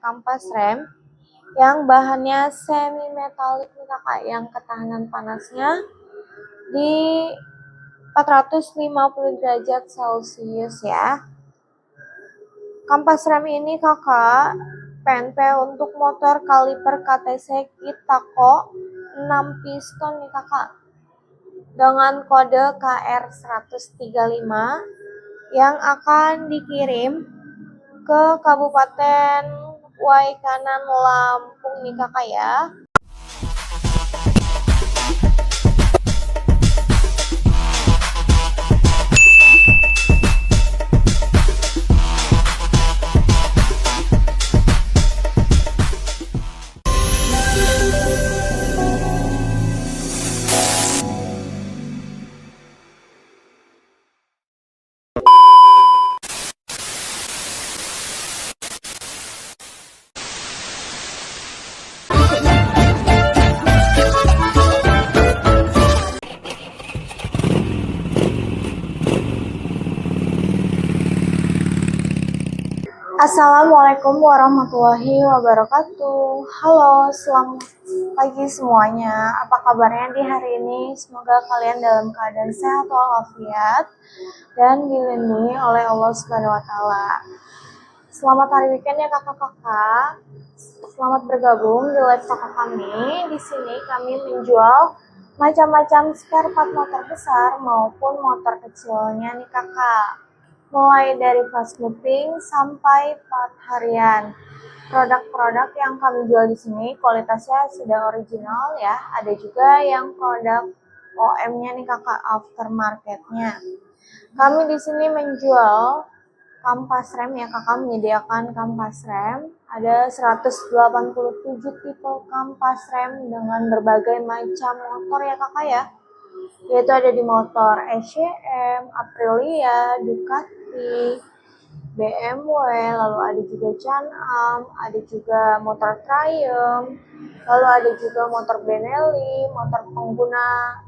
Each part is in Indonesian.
kampas rem yang bahannya semi metalik nih kakak, yang ketahanan panasnya di 450 derajat Celcius ya. Kampas rem ini kakak PNP untuk motor kaliper KTC Kitako 6 piston nih kakak, dengan kode KR135 yang akan dikirim ke Kabupaten Waikanan, Lampung nih kakak ya. Assalamualaikum warahmatullahi wabarakatuh. Halo, selamat pagi semuanya. Apa kabarnya di hari ini? Semoga kalian dalam keadaan sehat walafiat dan dilindungi oleh Allah Subhanahu wa taala. Selamat hari weekend ya kakak-kakak. Selamat bergabung di live toko kami. Di sini kami menjual macam-macam spare part motor besar maupun motor kecilnya nih kakak. Mulai dari fast moving sampai part harian. Produk-produk yang kami jual di sini kualitasnya sudah original ya. Ada juga yang produk OM-nya nih kakak, aftermarketnya. Kami di sini menjual kampas rem ya kakak, menyediakan kampas rem. Ada 187 tipe kampas rem dengan berbagai macam motor ya kakak ya. Yaitu ada di motor SCM, Aprilia, Ducati, BMW, lalu ada juga Can-Am, ada juga motor Triumph, lalu ada juga motor Benelli, motor pengguna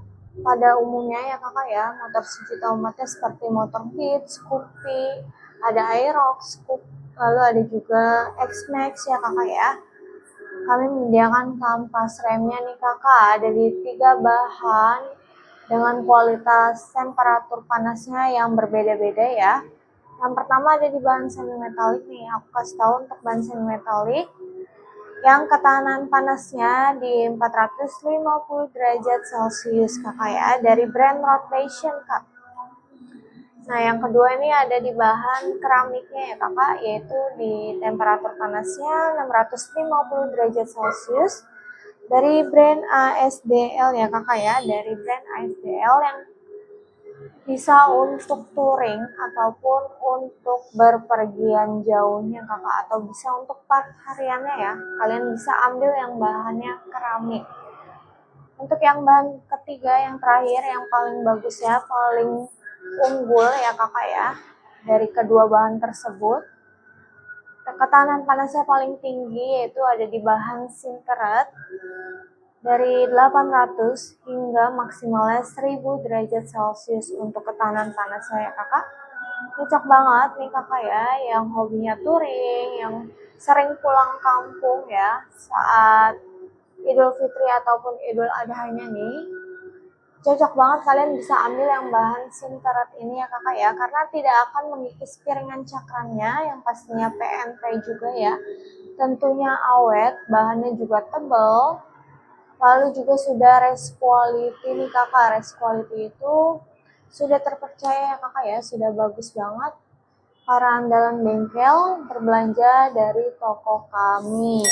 pada umumnya ya kakak ya, motor sejuta umatnya seperti motor Beat, Scoopy, ada Aerox, lalu ada juga X-Max ya kakak ya. Kami menyediakan kampas remnya nih kakak, ada di 3 bahan dengan kualitas temperatur panasnya yang berbeda-beda ya. Yang pertama ada di bahan semi metalik nih, aku kasih tahu untuk bahan semi metalik yang ketahanan panasnya di 450 derajat Celcius kakak ya, dari brand Rotation kak. Nah yang kedua ini ada di bahan keramiknya ya kakak, yaitu di temperatur panasnya 650 derajat Celcius dari brand ASDL ya kakak ya, dari brand ASDL yang bisa untuk touring ataupun untuk berpergian jauhnya kakak, atau bisa untuk part hariannya ya, kalian bisa ambil yang bahannya keramik. Untuk yang bahan ketiga yang terakhir yang paling bagus ya, paling unggul ya kakak ya, dari kedua bahan tersebut ketahanan panasnya paling tinggi, yaitu ada di bahan sinteret dari 800 hingga maksimalnya 1000 derajat Celcius untuk ketahanan panasnya ya kakak. Cocok banget nih kakak ya, yang hobinya touring, yang sering pulang kampung ya saat Idul Fitri ataupun Idul Adhanya nih. Cocok banget kalian bisa ambil yang bahan sinteret ini ya kakak ya, karena tidak akan mengikis piringan cakramnya yang pastinya PNP juga ya. Tentunya awet, bahannya juga tebal. Lalu juga sudah race quality nih kakak. Race quality itu sudah terpercaya ya kakak ya, sudah bagus banget. Para andalan bengkel berbelanja dari toko kami.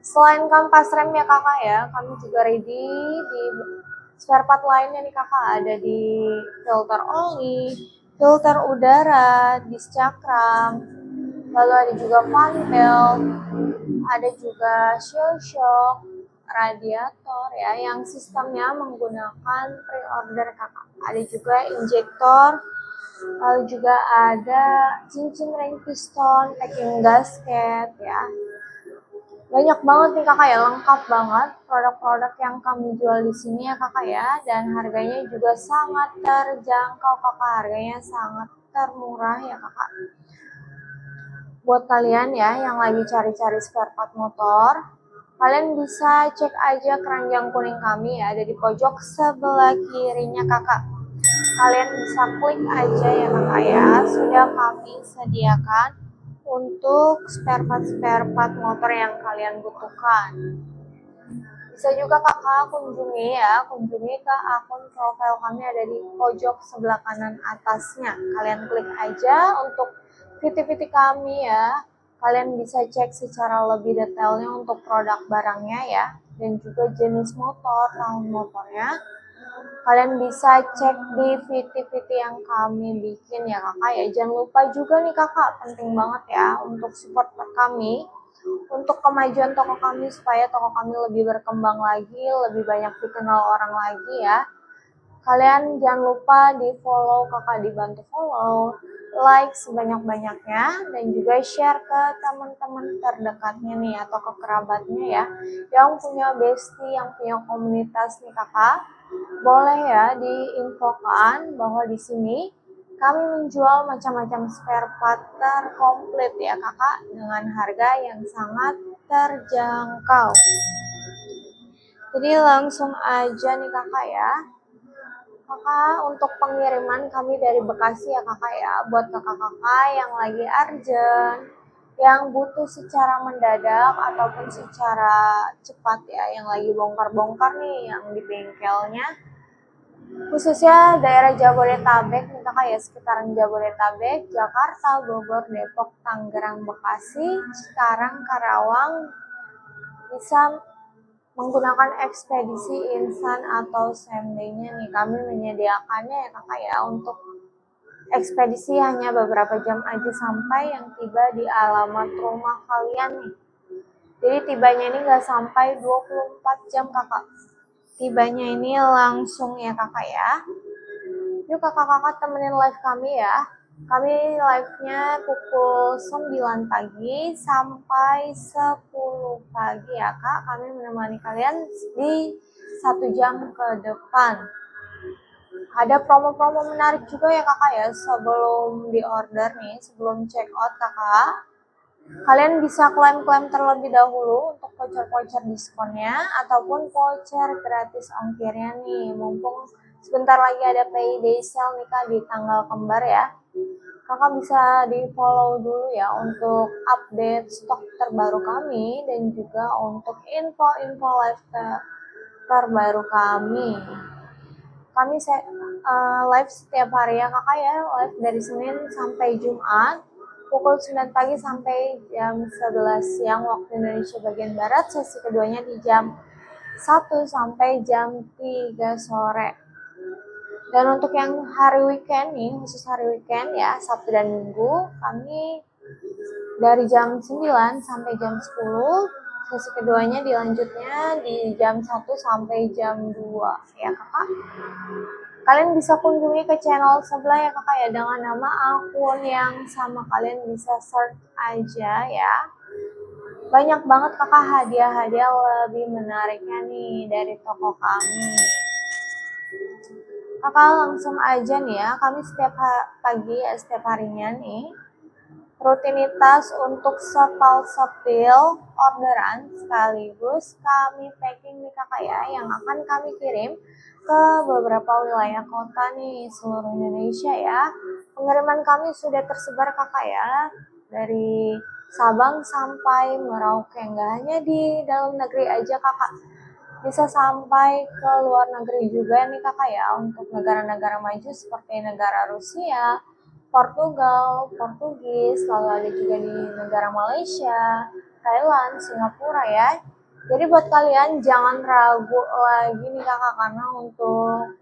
Selain kampas rem ya kakak ya, kami juga ready di spare part lainnya nih kakak. Ada di filter oli, filter udara, disc cakram, lalu ada juga fan belt, ada juga shield shock, radiator ya, yang sistemnya menggunakan pre-order kakak. Ada juga injektor, lalu juga ada cincin ring piston, packing gasket ya. Banyak banget nih kakak ya, lengkap banget produk-produk yang kami jual di sini ya kakak ya, dan harganya juga sangat terjangkau kakak, harganya sangat termurah ya kakak. Buat kalian ya yang lagi cari-cari spare part motor, kalian bisa cek aja keranjang kuning kami ya, ada di pojok sebelah kirinya kakak. Kalian bisa klik aja ya kakak ya, sudah kami sediakan untuk spare part motor yang kalian butuhkan. Bisa juga kakak kunjungi ke akun profil kami ada di pojok sebelah kanan atasnya. Kalian klik aja untuk VT-VT kami ya. Kalian bisa cek secara lebih detailnya untuk produk barangnya ya, dan juga jenis motor, tahun motornya. Kalian bisa cek di VT-VT yang kami bikin ya kakak ya. Jangan lupa juga nih kakak, penting banget ya untuk support kami, untuk kemajuan toko kami supaya toko kami lebih berkembang lagi, lebih banyak dikenal orang lagi ya. Kalian jangan lupa di follow kakak, dibantu follow, like sebanyak-banyaknya, dan juga share ke teman-teman terdekatnya nih atau ke kerabatnya ya, yang punya bestie, yang punya komunitas nih kakak. Boleh ya diinfokan bahwa di sini kami menjual macam-macam spare part terkomplit ya kakak, dengan harga yang sangat terjangkau. Jadi langsung aja nih kakak ya. Kakak, untuk pengiriman kami dari Bekasi ya kakak ya, buat kakak-kakak yang lagi urgent, yang butuh secara mendadak ataupun secara cepat ya, yang lagi bongkar-bongkar nih yang di bengkelnya, khususnya daerah Jabodetabek nih kakak ya, sekitaran Jabodetabek, Jakarta, Bogor, Depok, Tangerang, Bekasi, Cikarang, Karawang, bisa menggunakan ekspedisi instan atau same day-nya nih. Kami menyediakannya ya kakak ya, untuk ekspedisi hanya beberapa jam aja sampai yang tiba di alamat rumah kalian nih. Jadi tibanya ini nggak sampai 24 jam kakak. Tibanya ini langsung ya kakak ya. Yuk kakak-kakak temenin live kami ya. Kami live-nya pukul 9 pagi sampai 10 pagi ya kak. Kami menemani kalian di 1 jam ke depan. Ada promo-promo menarik juga ya kakak ya, sebelum di order nih, sebelum check out kakak. Kalian bisa klaim-klaim terlebih dahulu untuk voucher-voucher diskonnya ataupun voucher gratis ongkirnya nih. Mumpung sebentar lagi ada payday sale nih kak di tanggal kembar ya. Kakak bisa di follow dulu ya untuk update stok terbaru kami dan juga untuk info-info live terbaru kami. Kami live setiap hari ya kakak ya, live dari Senin sampai Jumat pukul 9 pagi sampai jam 11 siang waktu Indonesia bagian Barat. Sesi keduanya di jam 1 sampai jam 3 sore. Dan untuk yang hari weekend nih, khusus hari weekend ya, Sabtu dan Minggu, kami dari jam 9 sampai jam 10, sesi keduanya dilanjutnya di jam 1 sampai jam 2 ya kakak. Kalian bisa kunjungi ke channel sebelah ya kakak ya, dengan nama akun yang sama, kalian bisa search aja ya. Banyak banget kakak hadiah-hadiah lebih menariknya nih dari toko kami. Kakak langsung aja nih ya, kami setiap pagi ya, setiap harinya nih, rutinitas untuk sepil orderan sekaligus kami packing nih kakak ya, yang akan kami kirim ke beberapa wilayah kota nih seluruh Indonesia ya. Pengiriman kami sudah tersebar kakak ya, dari Sabang sampai Merauke, nggak hanya di dalam negeri aja kakak, bisa sampai ke luar negeri juga nih kakak ya, untuk negara-negara maju seperti negara Rusia, Portugal, Portugis, lalu ada juga di negara Malaysia, Thailand, Singapura ya. Jadi buat kalian jangan ragu lagi nih kakak, karena untuk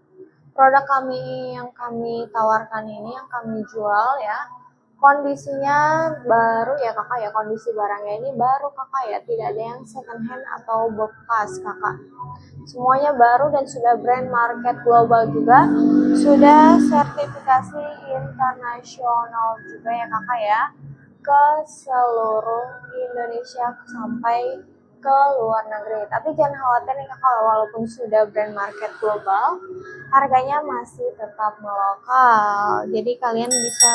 produk kami yang kami tawarkan ini, yang kami jual ya, kondisinya baru ya kakak ya, kondisi barangnya ini baru kakak ya, tidak ada yang second hand atau bekas kakak. Semuanya baru dan sudah brand market global juga, sudah sertifikasi internasional juga ya kakak ya, ke seluruh Indonesia sampai ke luar negeri. Tapi jangan khawatir nih kakak, walaupun sudah brand market global, harganya masih tetap melokal. Jadi kalian bisa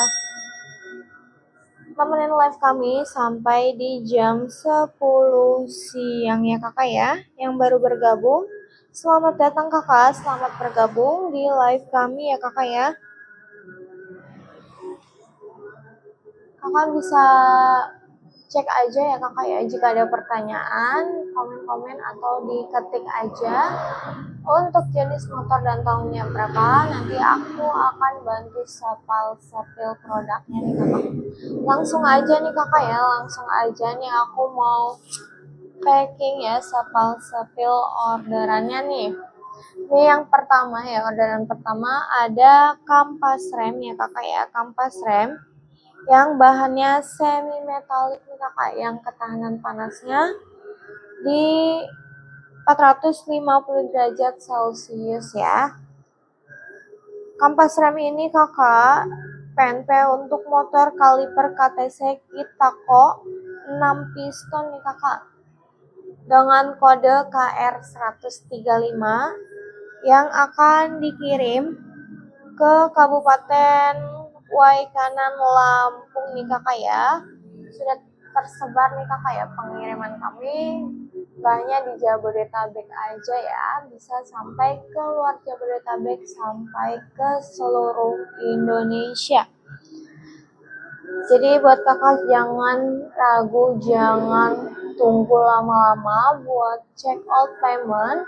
temenin live kami sampai di jam 10 siang ya kakak ya, yang baru bergabung. Selamat datang kakak, selamat bergabung di live kami ya kakak ya. Kakak bisa cek aja ya kakak ya, jika ada pertanyaan, komen-komen atau diketik aja untuk jenis motor dan tahunnya berapa. Nanti aku akan bantu sepil produknya nih kakak. Langsung aja nih kakak ya, langsung aja nih aku mau packing ya sepil orderannya nih. Ini yang pertama ya, orderan pertama ada kampas rem ya kakak ya, kampas rem yang bahannya semi metalik nih kakak, yang ketahanan panasnya di 450 derajat Celcius ya. Kampas rem ini kakak PNP untuk motor kaliper KTC Kitako 6 piston nih kakak, dengan kode KR135 yang akan dikirim ke Kabupaten Waikanan Lampung nih kakak ya. Sudah tersebar nih kakak ya pengiriman kami, gak hanya di Jabodetabek aja ya, bisa sampai ke luar Jabodetabek, sampai ke seluruh Indonesia. Jadi buat kakak jangan ragu, jangan tunggu lama-lama buat check out payment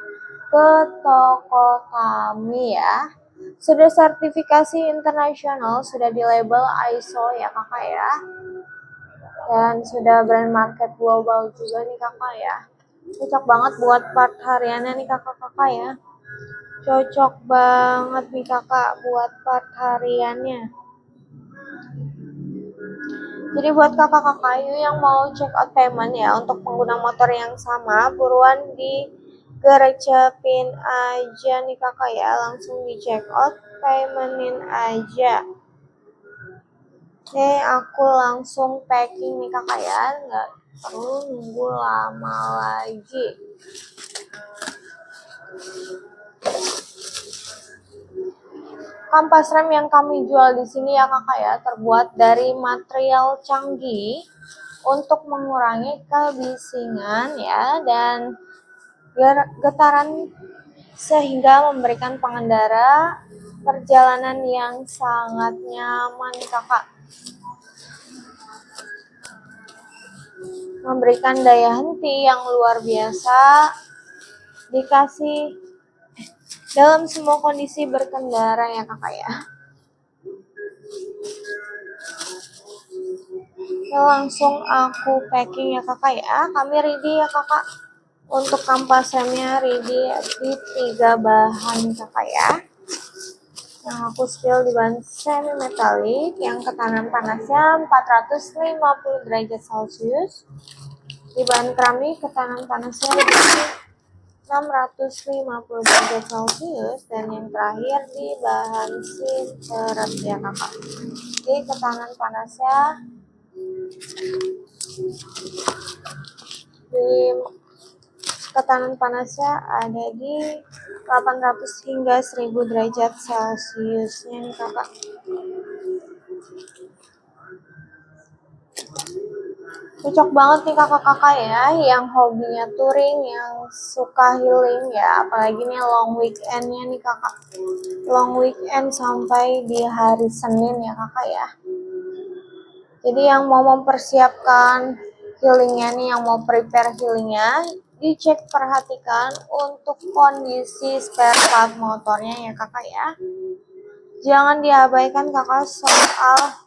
ke toko kami ya. Sudah sertifikasi internasional, sudah di label ISO ya kakak ya. Dan sudah brand market global juga nih kakak ya. Cocok banget buat part hariannya nih kakak-kakak ya. Cocok banget nih kakak buat part hariannya. Jadi buat kakak-kakak yang mau check out payment ya untuk pengguna motor yang sama, buruan digerecepin aja nih kakak ya, langsung di check out paymentin aja. Oke, aku langsung packing nih kakak ya, nggak perlu nunggu lama lagi. Kampas rem yang kami jual di sini ya kakak ya, terbuat dari material canggih untuk mengurangi kebisingan ya dan getaran, sehingga memberikan pengendara perjalanan yang sangat nyaman kakak. Memberikan daya henti yang luar biasa, dikasih dalam semua kondisi berkendara ya kakak ya. Langsung aku packing ya kakak ya, kami ready ya kakak. Untuk kampas remnya ready di 3 bahan kakak ya. Yang aku spill di bahan semi metalik yang ketahanan panasnya 450 derajat Celcius. Di bahan keramik ketahanan panasnya 650 derajat Celcius, dan yang terakhir di bahan sinteret ya kakak. Jadi ketahanan panasnya ada di 800 hingga 1000 derajat Celciusnya nih kakak. Cocok banget nih kakak-kakak ya yang hobinya touring, yang suka healing ya, apalagi nih long weekendnya nih kakak, long weekend sampai di hari Senin ya kakak ya. Jadi yang mau mempersiapkan healingnya nih, yang mau prepare healingnya, dicek, perhatikan untuk kondisi spare part motornya ya kakak ya. Jangan diabaikan kakak soal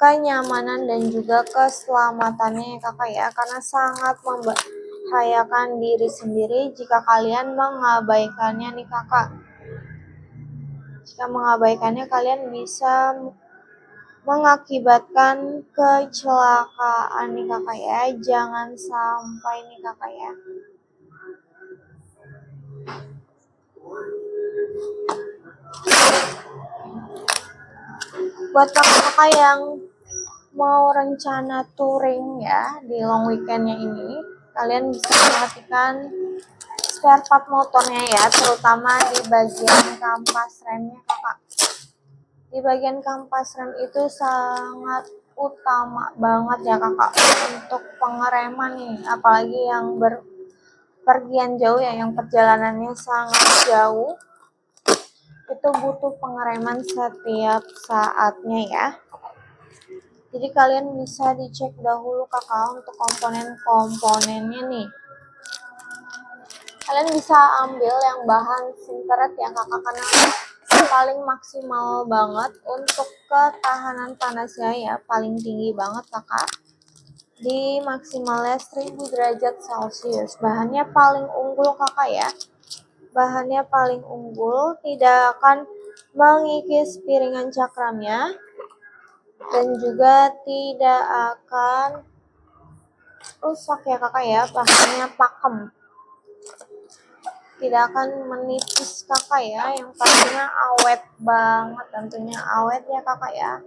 kenyamanan dan juga keselamatannya ya kakak ya, karena sangat membahayakan diri sendiri jika kalian mengabaikannya nih kakak. Jika mengabaikannya, kalian bisa mengakibatkan kecelakaan nih kakak ya, jangan sampai nih kakak ya. Buat kakak-kakak yang mau rencana touring ya di long weekendnya ini, kalian bisa perhatikan spare part motornya ya, terutama di bagian kampas remnya kakak. Di bagian kampas rem itu sangat utama banget ya kakak untuk pengereman nih, apalagi yang berpergian jauh ya, yang perjalanannya sangat jauh, itu butuh pengereman setiap saatnya ya. Jadi kalian bisa dicek dahulu kakak untuk komponen-komponennya nih. Kalian bisa ambil yang bahan sinteret ya kakak, karena paling maksimal banget untuk ketahanan panasnya ya, paling tinggi banget kakak, di maksimalnya 1000 derajat Celcius. Bahannya paling unggul kakak ya, bahannya paling unggul, tidak akan mengikis piringan cakramnya dan juga tidak akan rusak ya kakak ya, bahannya pakem, tidak akan menipis kakak ya, yang pastinya awet banget, tentunya awet ya kakak ya.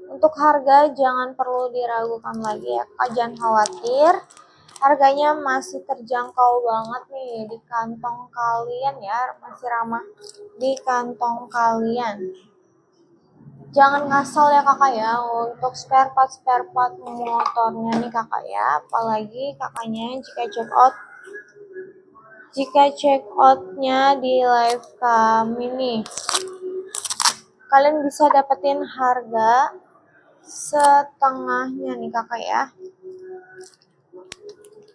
Untuk harga jangan perlu diragukan lagi ya kakak, jangan khawatir, harganya masih terjangkau banget nih di kantong kalian ya, masih ramah di kantong kalian. Jangan ngasal ya kakak ya untuk spare part motornya nih kakak ya, apalagi kakaknya jika check outnya di live kami nih, kalian bisa dapetin harga setengahnya nih kakak ya,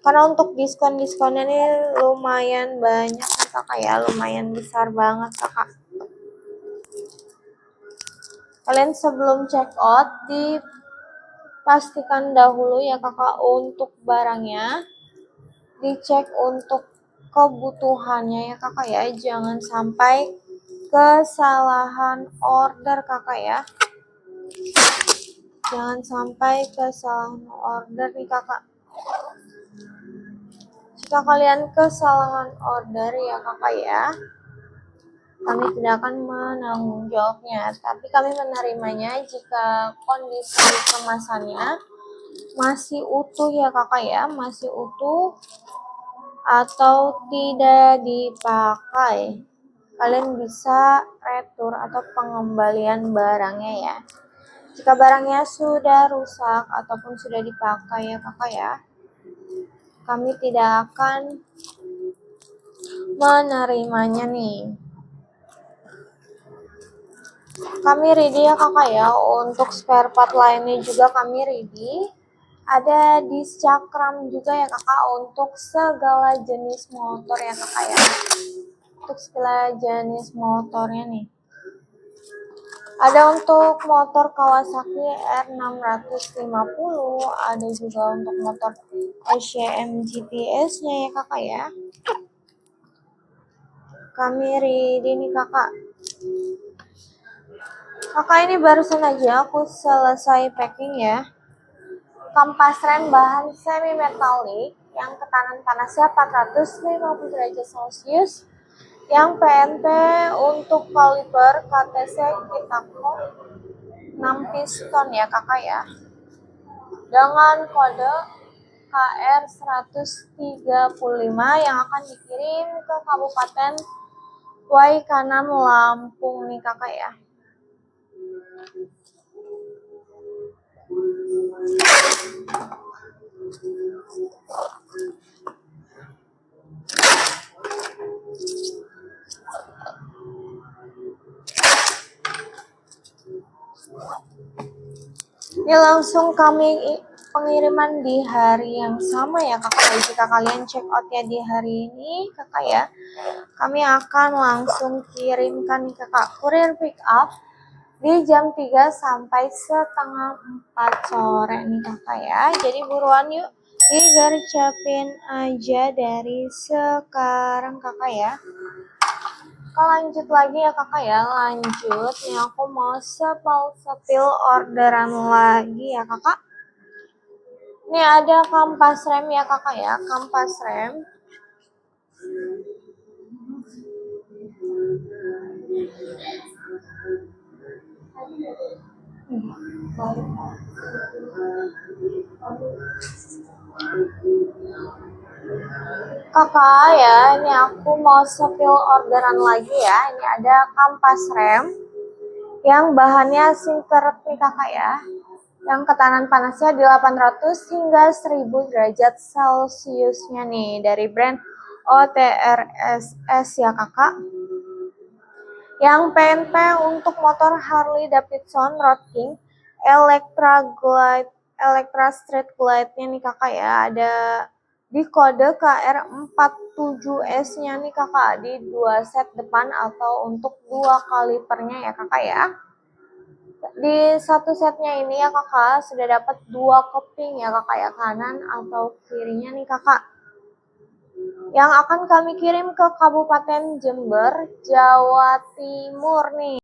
karena untuk diskonnya nih lumayan banyak nih kakak ya, lumayan besar banget kakak. Kalian sebelum check out dipastikan dahulu ya kakak untuk barangnya, dicek untuk kebutuhannya ya kakak ya, jangan sampai kesalahan order kakak ya, jangan sampai kesalahan order nih kakak. Jika kalian kesalahan order ya kakak ya, kami tidak akan menanggung jawabnya, tapi kami menerimanya jika kondisi kemasannya masih utuh ya kakak ya, masih utuh atau tidak dipakai. Kalian bisa retur atau pengembalian barangnya ya. Jika barangnya sudah rusak ataupun sudah dipakai ya kakak ya, kami tidak akan menerimanya nih. Kami ready ya kakak ya, untuk spare part lainnya juga kami ready. Ada disc cakram juga ya kakak untuk segala jenis motor ya kakak ya, untuk segala jenis motornya nih. Ada untuk motor Kawasaki R650, ada juga untuk motor SCM GTS-nya ya kakak ya. Kami ready nih kakak. Kakak ini barusan aja aku selesai packing ya. Kampas rem bahan semi metalik yang tekanan panasnya 450 derajat Celcius, yang PNP untuk kaliber KTC Kitako 6 piston ya kakak ya, dengan kode KR135 yang akan dikirim ke Kabupaten Waikanan, Lampung nih kakak ya. Ini langsung kami pengiriman di hari yang sama ya kakak. Jika kalian check out ya di hari ini kakak ya, kami akan langsung kirimkan nih kakak, kurir pick up di jam 3 sampai setengah 4 sore nih kakak ya. Jadi buruan yuk, digarcapin aja dari sekarang kakak ya. Lanjut lagi ya kakak ya, lanjut nih aku mau sepil orderan lagi ya kakak. Ini ada kampas rem ya kakak ya, kampas rem. Kakak ya, ini aku mau sepil orderan lagi ya. Ini ada kampas rem yang bahannya sinteret nih kakak ya. Yang ketahanan panasnya di 800 hingga 1000 derajat Celciusnya nih, dari brand OTRSS ya kakak. Yang PNP untuk motor Harley Davidson Road King Electra Street Glide-nya nih kakak ya, ada di kode KR47S-nya nih kakak, di 2 set depan atau untuk 2 kalipernya ya kakak ya. Di satu setnya ini ya kakak sudah dapat 2 keping ya kakak ya, kanan atau kirinya nih kakak, yang akan kami kirim ke Kabupaten Jember, Jawa Timur nih.